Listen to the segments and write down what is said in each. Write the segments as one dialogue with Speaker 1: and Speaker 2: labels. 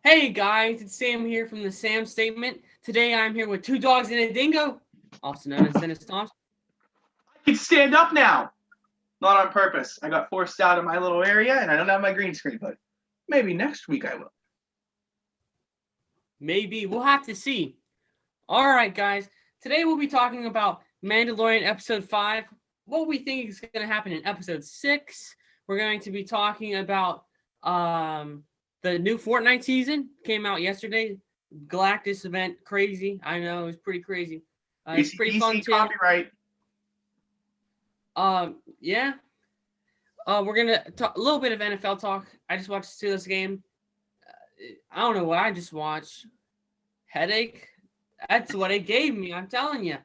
Speaker 1: Hey guys, it's Sam here from the Sam Statement. Today I'm here with two dogs and a dingo, also known as Dennis Thompson.
Speaker 2: I can stand up now. Not on purpose. I got forced out of my little area and I don't have my green screen, but maybe next week I will.
Speaker 1: Maybe, we'll have to see. Alright guys, today we'll be talking about Mandalorian Episode 5, what we think is going to happen in Episode 6. We're going to be talking about the new Fortnite season. Came out yesterday. Galactus event, crazy. I know, it was pretty crazy. It's pretty fun too.
Speaker 2: Copyright.
Speaker 1: Yeah. We're gonna talk a little bit of NFL talk. I just watched the Steelers game. I don't know what I just watched. Headache. That's what it gave me. I'm telling you.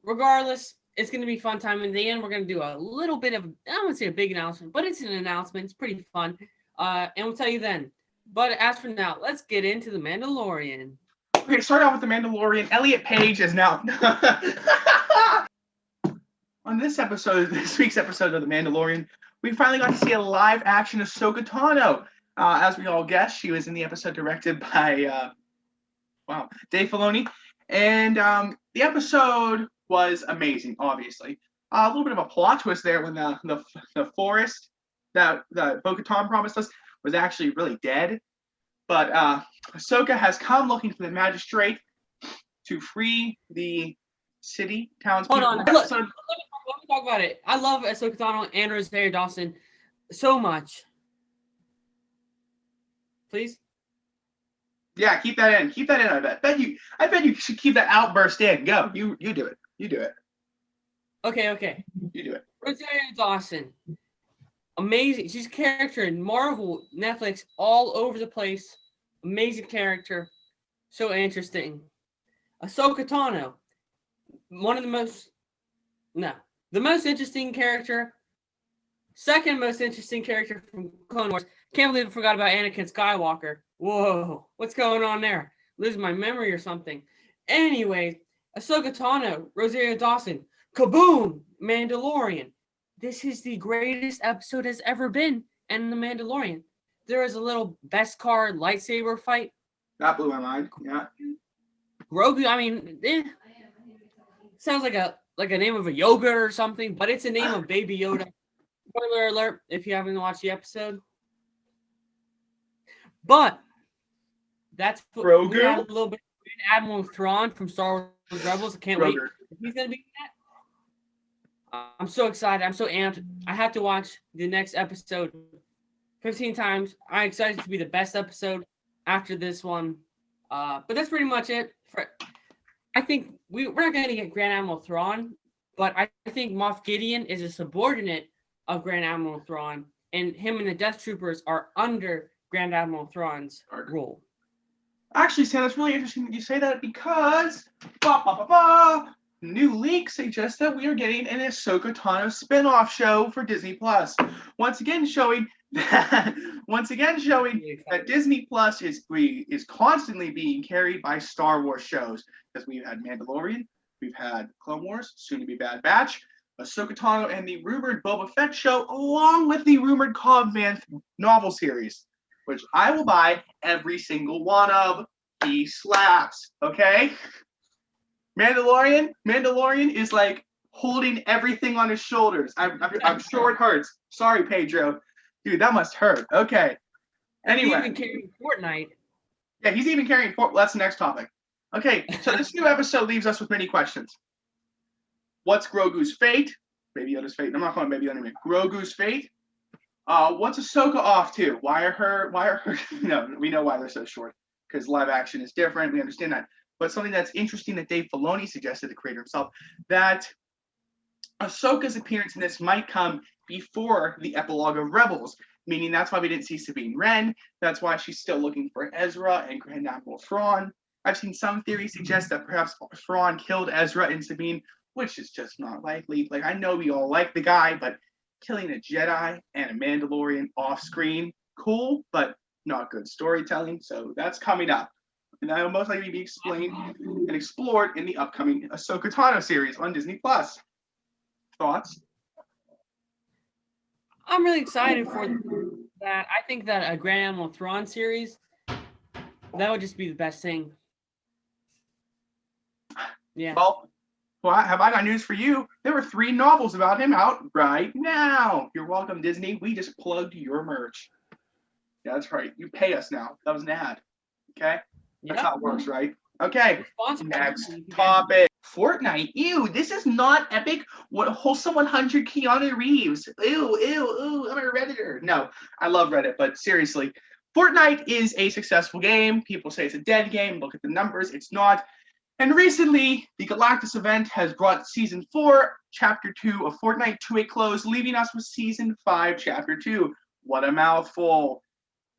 Speaker 1: Regardless, it's gonna be fun time. In the end, we're gonna do a little bit of, I don't want to say a big announcement, but it's an announcement. It's pretty fun. And we'll tell you then. But as for now, let's get into the Mandalorian.
Speaker 2: Okay, start off with the Mandalorian. Elliot Page is now on this week's episode of the Mandalorian. We finally got to see a live action Ahsoka Tano. As we all guessed, she was in the episode directed by Dave Filoni, and the episode was amazing. Obviously, a little bit of a plot twist there when the forest that Bo-Katan promised us was actually really dead. But Ahsoka has come looking for the magistrate to free the city, townspeople.
Speaker 1: Hold on. Let me talk about it. I love Ahsoka Tano and Rosario Dawson so much. Please?
Speaker 2: Yeah, keep that in. Keep that in, I bet you should keep that outburst in. Go. You do it. You do it.
Speaker 1: Okay.
Speaker 2: You do it.
Speaker 1: Rosario Dawson. Amazing. She's a character in Marvel, Netflix, all over the place. Amazing character. So interesting. Ahsoka Tano. The most interesting character. Second most interesting character from Clone Wars. Can't believe I forgot about Anakin Skywalker. Whoa. What's going on there? Losing my memory or something. Anyway, Ahsoka Tano, Rosario Dawson. Kaboom! Mandalorian. This is the greatest episode has ever been in The Mandalorian. There is a little Beskar lightsaber fight.
Speaker 2: That blew my mind. Yeah.
Speaker 1: Grogu, sounds like a name of a yogurt or something, but it's a name of Baby Yoda. Spoiler alert if you haven't watched the episode. But that's
Speaker 2: Grogu.
Speaker 1: We have a little bit of Admiral Thrawn from Star Wars Rebels. I can't wait. He's gonna be in that. I'm so excited. I'm so amped. I have to watch the next episode 15 times. I'm excited to be the best episode after this one. But that's pretty much it. I think we're not going to get Grand Admiral Thrawn, but I think Moff Gideon is a subordinate of Grand Admiral Thrawn, and him and the Death Troopers are under Grand Admiral Thrawn's rule.
Speaker 2: Actually, Sam, that's really interesting that you say that because new leak suggests that we are getting an Ahsoka Tano spin-off show for Disney Plus. Once again showing that Disney Plus is constantly being carried by Star Wars shows, because we've had Mandalorian, we've had Clone Wars, soon to be Bad Batch, Ahsoka Tano, and the rumored Boba Fett show, along with the rumored Cobb Vanth novel series, which I will buy every single one of. He slaps, okay? Mandalorian is like holding everything on his shoulders. I'm sure it hurts. Sorry, Pedro. Dude, that must hurt. Okay. Anyway.
Speaker 1: He's even carrying Fortnite.
Speaker 2: Yeah, he's even carrying Fortnite. That's the next topic. Okay, so this new episode leaves us with many questions. What's Grogu's fate? Baby Yoda's fate. I'm not calling Baby Yoda anyway. Grogu's fate. What's Ahsoka off to? Why are her? No, we know why they're so short. Because live action is different. We understand that. But something that's interesting that Dave Filoni suggested, the creator himself, that Ahsoka's appearance in this might come before the epilogue of Rebels, meaning that's why we didn't see Sabine Wren. That's why she's still looking for Ezra and Grand Admiral Thrawn. I've seen some theories suggest that perhaps Thrawn killed Ezra and Sabine, which is just not likely. Like, I know we all like the guy, but killing a Jedi and a Mandalorian off screen, cool, but not good storytelling. So that's coming up. And that will most likely be explained and explored in the upcoming Ahsoka Tano series on Disney Plus. Thoughts?
Speaker 1: I'm really excited for that. I think that a Grand Admiral Thrawn series, that would just be the best thing. Yeah.
Speaker 2: Well, have I got news for you? There were 3 novels about him out right now. You're welcome, Disney. We just plugged your merch. Yeah, that's right. You pay us now. That was an ad. Okay? That's how it works, right? Okay. Next topic. Fortnite. Ew, this is not epic. What wholesome 100 Keanu Reeves. Ew, I'm a Redditor. No, I love Reddit, but seriously. Fortnite is a successful game. People say it's a dead game. Look at the numbers. It's not. And recently, the Galactus event has brought Season 4, Chapter 2 of Fortnite to a close, leaving us with Season 5, Chapter 2. What a mouthful.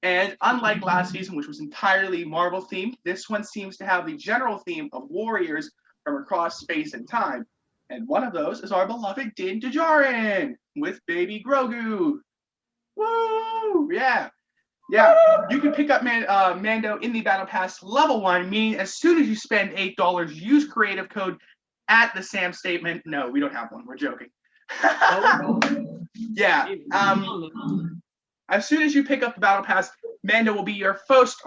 Speaker 2: And unlike last season, which was entirely Marvel themed, this one seems to have the general theme of warriors from across space and time. And one of those is our beloved Din Djarin with baby Grogu. Woo! Yeah. Yeah, you can pick up Mando in the Battle Pass level 1, meaning as soon as you spend $8, use creative code at the Sam statement. No, we don't have one. We're joking. Yeah. As soon as you pick up the Battle Pass, Mando will be your first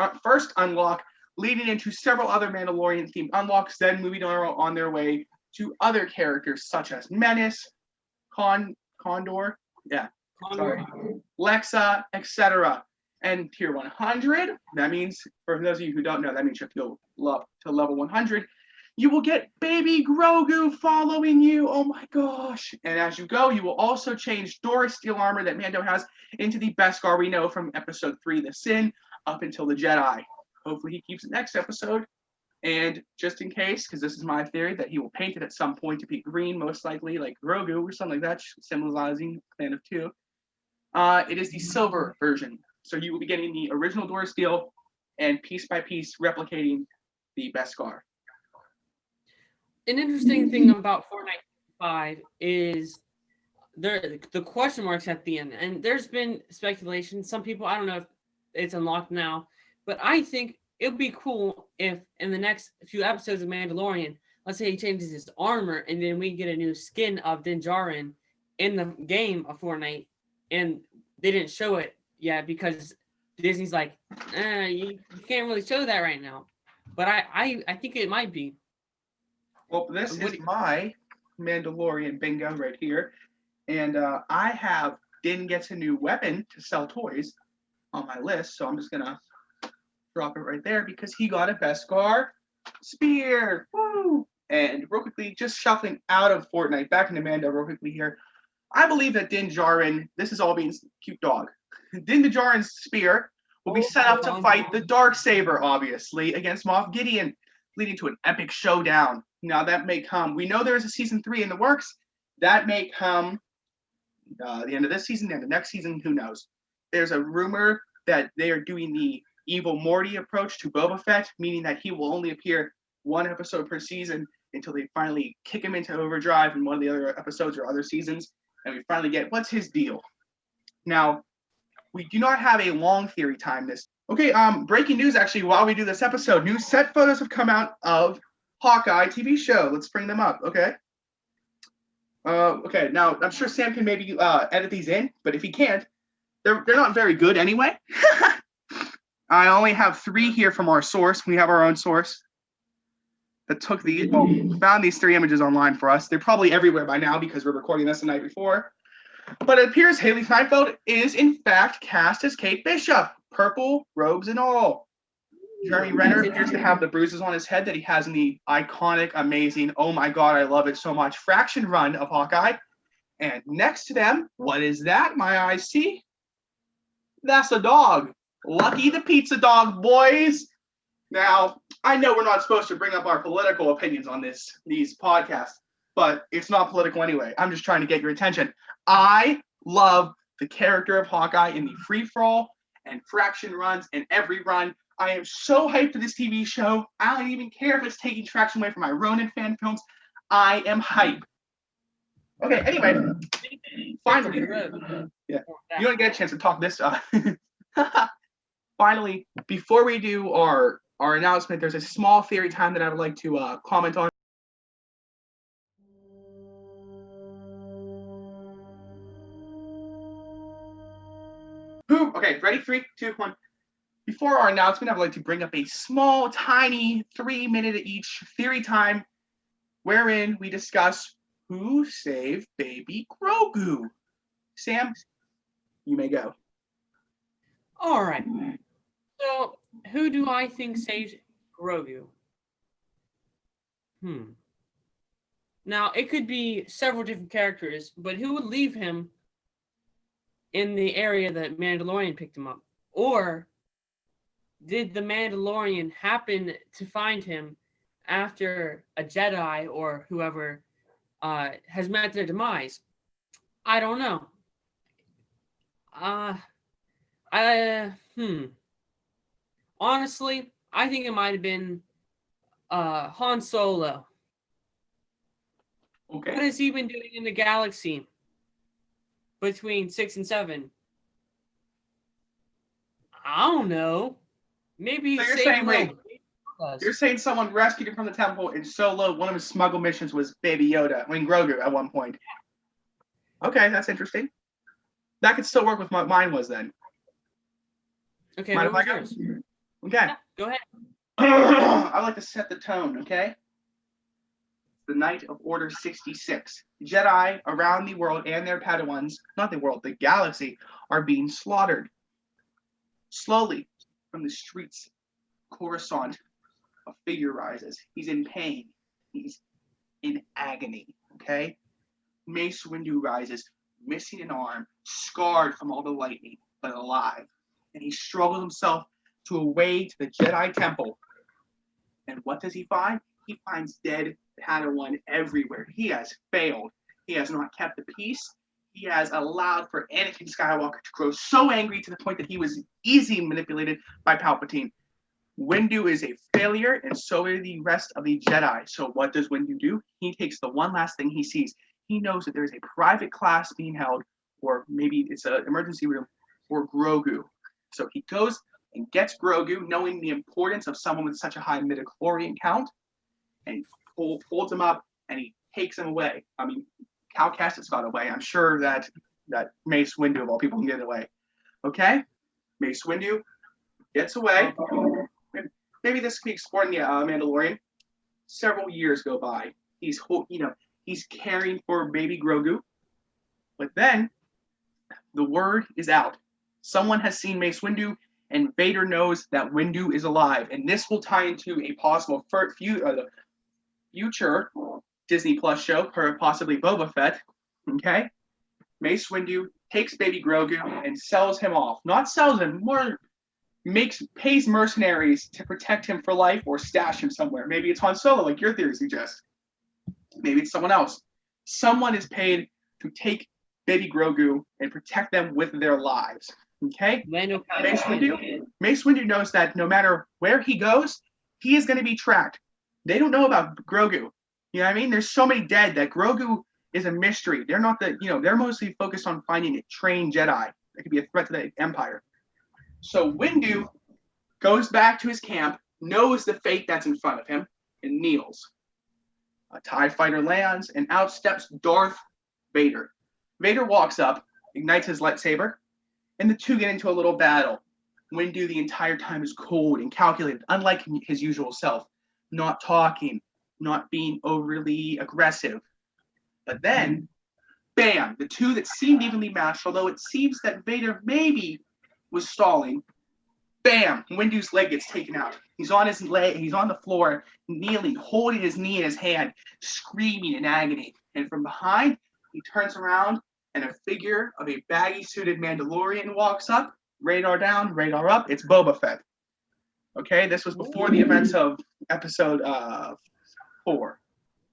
Speaker 2: unlock, leading into several other Mandalorian-themed unlocks, then moving on their way to other characters such as Menace, Condor, Lexa, etc. And tier 100, that means, for those of you who don't know, that means you have to go to level 100. You will get baby Grogu following you. Oh my gosh. And as you go, you will also change Dora's steel armor that Mando has into the Beskar we know from episode 3, The Sin, up until the Jedi. Hopefully he keeps it next episode. And just in case, because this is my theory, that he will paint it at some point to be green, most likely, like Grogu or something like that, symbolizing Clan of Two. It is the silver version. So you will be getting the original Dora steel and piece by piece replicating the Beskar.
Speaker 1: An interesting thing about Fortnite 5 is the question marks at the end. And there's been speculation. Some people, I don't know if it's unlocked now, but I think it would be cool if in the next few episodes of Mandalorian, let's say he changes his armor and then we get a new skin of Din Djarin in the game of Fortnite, and they didn't show it yet because Disney's like, you can't really show that right now. But I think it might be.
Speaker 2: Well, this is my Mandalorian bingo right here. And I have Din gets a new weapon to sell toys on my list. So I'm just going to drop it right there because he got a Beskar spear. Woo! And real quickly, just shuffling out of Fortnite, back into Mando real quickly here. I believe that Din Djarin, this is all being cute dog. Din Djarin's spear will be set up to fight the Darksaber, obviously, against Moff Gideon, leading to an epic showdown. Now that may come. We know there is a season 3 in the works. That may come the end of this season, the end of next season, who knows. There's a rumor that they are doing the evil Morty approach to Boba Fett, meaning that he will only appear 1 episode per season until they finally kick him into overdrive in one of the other episodes or other seasons, and we finally get what's his deal. Now, we do not have a long theory time this. Okay, breaking news actually while we do this episode. New set photos have come out of Hawkeye TV show. Let's bring them up, okay? Okay, now I'm sure Sam can maybe edit these in, but if he can't, they're not very good anyway. I only have 3 here from our source. We have our own source that took found these 3 images online for us. They're probably everywhere by now because we're recording this the night before. But it appears Haley Steinfeld is in fact cast as Kate Bishop, purple robes and all. Jeremy Renner appears to have the bruises on his head that he has in the iconic, amazing, oh my god, I love it so much, Fraction run of Hawkeye. And next to them, what is that my eyes see? That's a dog. Lucky the pizza dog, boys. Now, I know we're not supposed to bring up our political opinions on these podcasts, but it's not political anyway. I'm just trying to get your attention. I love the character of Hawkeye in the free-for-all and Fraction runs and every run. I am so hyped for this TV show. I don't even care if it's taking traction away from my Ronin fan films. I am hyped. Okay, anyway, finally, yeah, you don't get a chance to talk this stuff. Finally, before we do our announcement, there's a small theory time that I would like to comment on. Okay, ready? 3, 2, 1. Before our announcement, I would like to bring up a small, tiny, 3-minute each theory time wherein we discuss who saved baby Grogu. Sam, you may go.
Speaker 1: All right. So, who do I think saved Grogu? Now, it could be several different characters, but who would leave him in the area that Mandalorian picked him up? Or did the Mandalorian happen to find him after a Jedi or whoever has met their demise? I don't know. Honestly, I think it might have been Han Solo.
Speaker 2: Okay.
Speaker 1: What has he been doing in the galaxy between 6 and 7? I don't know. Maybe
Speaker 2: So you're saying someone rescued him from the temple in Solo. One of his smuggle missions was Baby Yoda, Grogu at one point. Okay, that's interesting. That could still work with what mine was then.
Speaker 1: Okay,
Speaker 2: Mind
Speaker 1: what
Speaker 2: if I
Speaker 1: was
Speaker 2: go?
Speaker 1: yours?
Speaker 2: Okay.
Speaker 1: Yeah, go ahead.
Speaker 2: I like to set the tone, okay? The night of Order 66. Jedi around the world and their Padawans, not the world, the galaxy, are being slaughtered. Slowly, from the streets, Coruscant, a figure rises. He's in pain. He's in agony, okay? Mace Windu rises, missing an arm, scarred from all the lightning, but alive. And he struggles himself to a way to the Jedi Temple. And what does he find? He finds dead Padawan everywhere. He has failed. He has not kept the peace. He has allowed for Anakin Skywalker to grow so angry to the point that he was easily manipulated by Palpatine. Windu is a failure, and so are the rest of the Jedi. So what does Windu do? He takes the one last thing he sees. He knows that there's a private class being held, or maybe it's an emergency room, for Grogu. So he goes and gets Grogu, knowing the importance of someone with such a high midichlorian count, and he folds him up, and he takes him away. I mean, Cal Kestis got away. I'm sure that Mace Windu, of all people, can get away. Okay? Mace Windu gets away. Maybe this can be explored in the Mandalorian. Several years go by. He's caring for baby Grogu. But then, the word is out. Someone has seen Mace Windu, and Vader knows that Windu is alive. And this will tie into a possible future Disney Plus show, or possibly Boba Fett. Okay? Mace Windu takes baby Grogu and sells him off. Not sells him, more pays mercenaries to protect him for life or stash him somewhere. Maybe it's Han Solo, like your theory suggests. Maybe it's someone else. Someone is paid to take baby Grogu and protect them with their lives. Okay? Mace Windu knows that no matter where he goes, he is going to be tracked. They don't know about Grogu. You know what I mean? There's so many dead that Grogu is a mystery. They're not they're mostly focused on finding a trained Jedi that could be a threat to the Empire. So Windu goes back to his camp, knows the fate that's in front of him, and kneels. A TIE fighter lands, and out steps Darth Vader. Vader walks up, ignites his lightsaber, and the two get into a little battle. Windu the entire time is cold and calculated, unlike his usual self, not talking, not being overly aggressive. But then, bam, the two that seemed evenly matched, although it seems that Vader maybe was stalling, bam, Windu's leg gets taken out. He's on his leg, he's on the floor, kneeling, holding his knee in his hand, screaming in agony. And from behind, he turns around, and a figure of a baggy-suited Mandalorian walks up, radar down, radar up. It's Boba Fett. Okay, this was before the events of episode 4.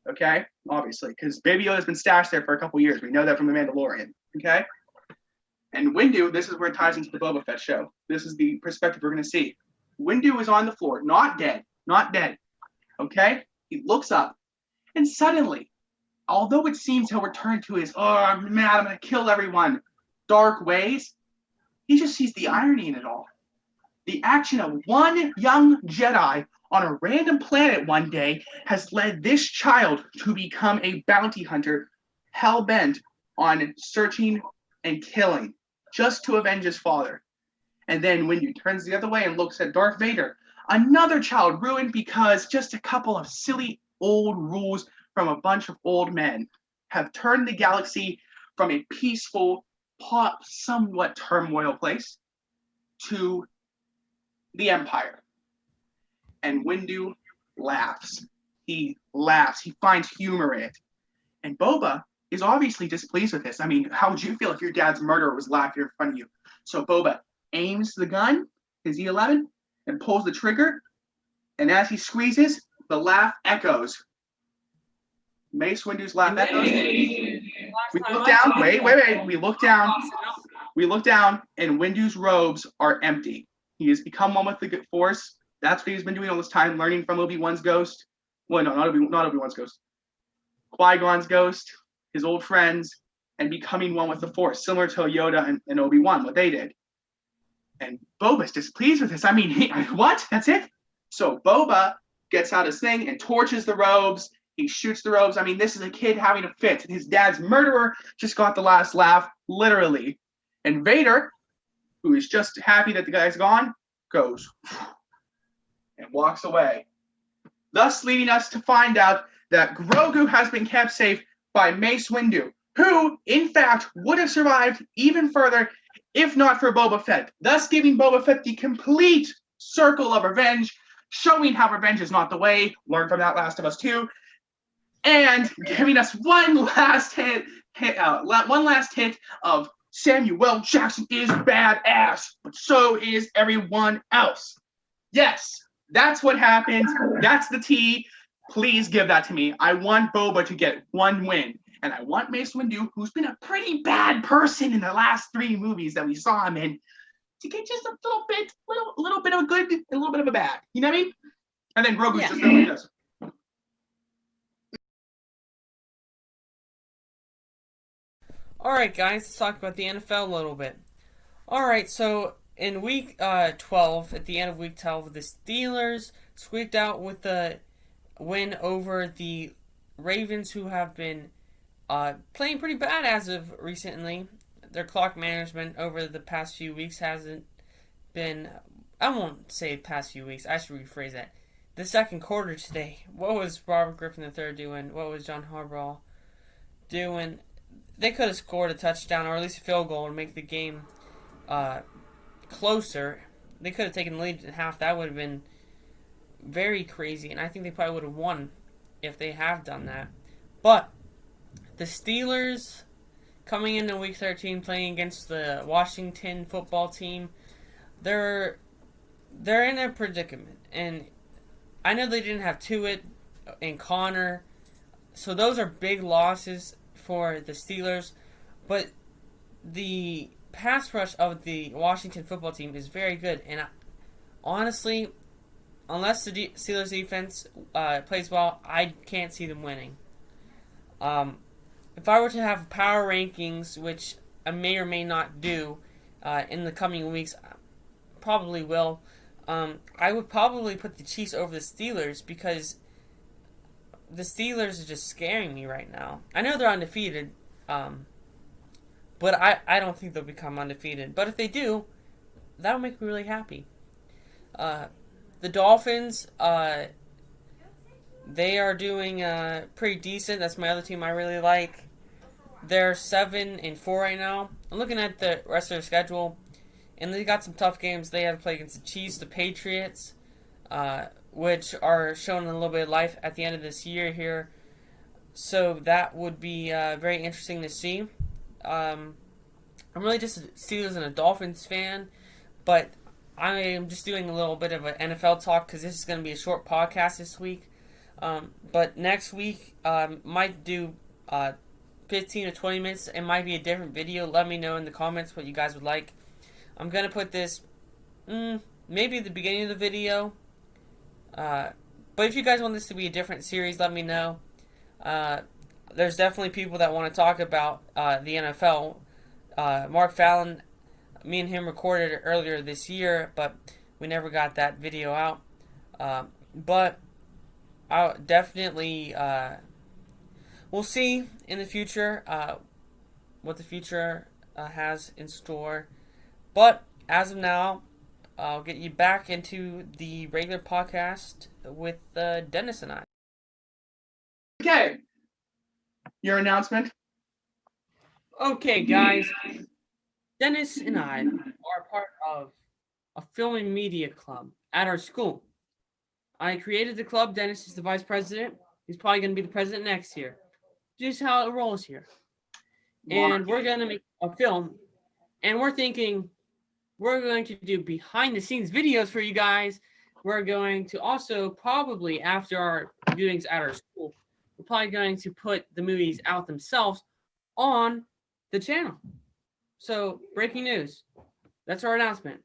Speaker 2: Okay, obviously, because Baby Yoda's been stashed there for a couple years. We know that from the Mandalorian. Okay, and Windu, this is where it ties into the Boba Fett show. This is the perspective we're going to see. Windu is on the floor, not dead. Okay, he looks up, and suddenly, although it seems he'll return to his I'm mad, I'm going to kill everyone dark ways, he just sees the irony in it all. The action of one young Jedi on a random planet one day has led this child to become a bounty hunter, hell-bent on searching and killing, just to avenge his father. And then Windu turns the other way and looks at Darth Vader. Another child ruined because just a couple of silly old rules from a bunch of old men have turned the galaxy from a peaceful, somewhat turmoil place to the Empire. And Windu laughs. He laughs. He finds humor in it. And Boba is obviously displeased with this. I mean, how would you feel if your dad's murderer was laughing in front of you? So Boba aims the gun, his E11, and pulls the trigger. And as he squeezes, the laugh echoes. Mace Windu's laugh echoes. We look down. Wait. We look down. And Windu's robes are empty. He has become one with the Force. That's what he's been doing all this time, learning from Obi-Wan's ghost. Well, no, not Obi-Wan's ghost. Qui-Gon's ghost, his old friends, and becoming one with the Force, similar to Yoda and Obi-Wan, what they did. And Boba's displeased with this. I mean, what? That's it? So Boba gets out his thing and torches the robes. He shoots the robes. I mean, this is a kid having a fit. His dad's murderer just got the last laugh, literally. And Vader, who is just happy that the guy's gone, goes and walks away. Thus leading us to find out that Grogu has been kept safe by Mace Windu, who, in fact, would have survived even further if not for Boba Fett, thus giving Boba Fett the complete circle of revenge, showing how revenge is not the way, learn from that Last of Us 2, and giving us one last hit of Samuel Jackson is badass, but so is everyone else. Yes, that's what happened. That's the tea. Please give that to me. I want Boba to get one win. And I want Mace Windu, who's been a pretty bad person in the last 3 movies that we saw him in, to get just a little bit of a good and a little bit of a bad. You know what I mean? And then Grogu's just what he does.
Speaker 1: Alright guys, let's talk about the NFL a little bit. Alright, so in week 12, at the end of week 12, the Steelers squeaked out with the win over the Ravens, who have been playing pretty bad as of recently. Their clock management over the past few weeks hasn't been, I won't say past few weeks, I should rephrase that. The second quarter today, what was Robert Griffin III doing? What was John Harbaugh doing? They could have scored a touchdown or at least a field goal and make the game closer. They could have taken the lead in half. That would have been very crazy, and I think they probably would have won if they have done that. But the Steelers, coming into Week 13, playing against the Washington football team, they're in a predicament. And I know they didn't have Tuitt and Connor, so those are big losses for the Steelers. But the pass rush of the Washington football team is very good. And honestly, unless the Steelers defense plays well, I can't see them winning. If I were to have power rankings, which I may or may not do in the coming weeks, probably will, I would probably put the Chiefs over the Steelers because the Steelers are just scaring me right now. I know they're undefeated, but I don't think they'll become undefeated. But if they do, that'll make me really happy. The Dolphins, they are doing pretty decent. That's my other team I really like. They're 7-4 right now. I'm looking at the rest of their schedule, and they got some tough games. They had to play against the Chiefs, the Patriots, which are showing a little bit of life at the end of this year here. So that would be very interesting to see. I'm really just a Steelers and a Dolphins fan, but I am just doing a little bit of an NFL talk because this is going to be a short podcast this week. But next week, might do 15 or 20 minutes. It might be a different video. Let me know in the comments what you guys would like. I'm going to put this maybe at the beginning of the video. But if you guys want this to be a different series, let me know. There's definitely people that want to talk about the NFL. Mark Fallon, me and him recorded it earlier this year, but we never got that video out. But I'll definitely, we'll see in the future what the future has in store. But as of now, I'll get you back into the regular podcast with Dennis and I.
Speaker 2: Okay. Your announcement.
Speaker 1: Okay, guys. Dennis and I are part of a filming media club at our school. I created the club. Dennis is the vice president. He's probably going to be the president next year. Just how it rolls here. And we're going to make a film. And we're thinking we're going to do behind the scenes videos for you guys. We're going to also probably, after our viewings at our school, we're probably going to put the movies out themselves on the channel. So, breaking news. That's our announcement.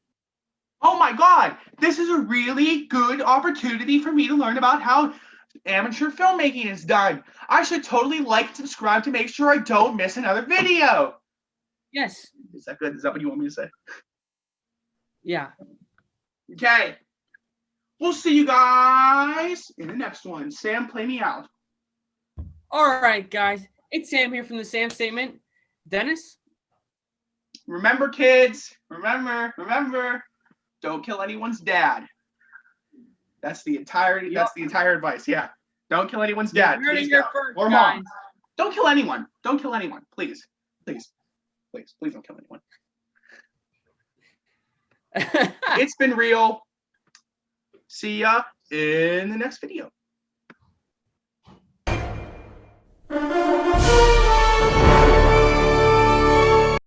Speaker 2: Oh my God, this is a really good opportunity for me to learn about how amateur filmmaking is done. I should totally like and subscribe to make sure I don't miss another video.
Speaker 1: Yes.
Speaker 2: Is that good? Is that what you want me to say?
Speaker 1: Yeah.
Speaker 2: Okay. We'll see you guys in the next one. Sam, play me out.
Speaker 1: All right, guys. It's Sam here from the Sam Statement. Dennis?
Speaker 2: Remember, kids. Remember. Don't kill anyone's dad. That's the entire advice. Yeah. Don't kill anyone's dad. Please don't. Or mom. Don't kill anyone. Don't kill anyone. Please. Please don't kill anyone. It's been real. See ya in the next video.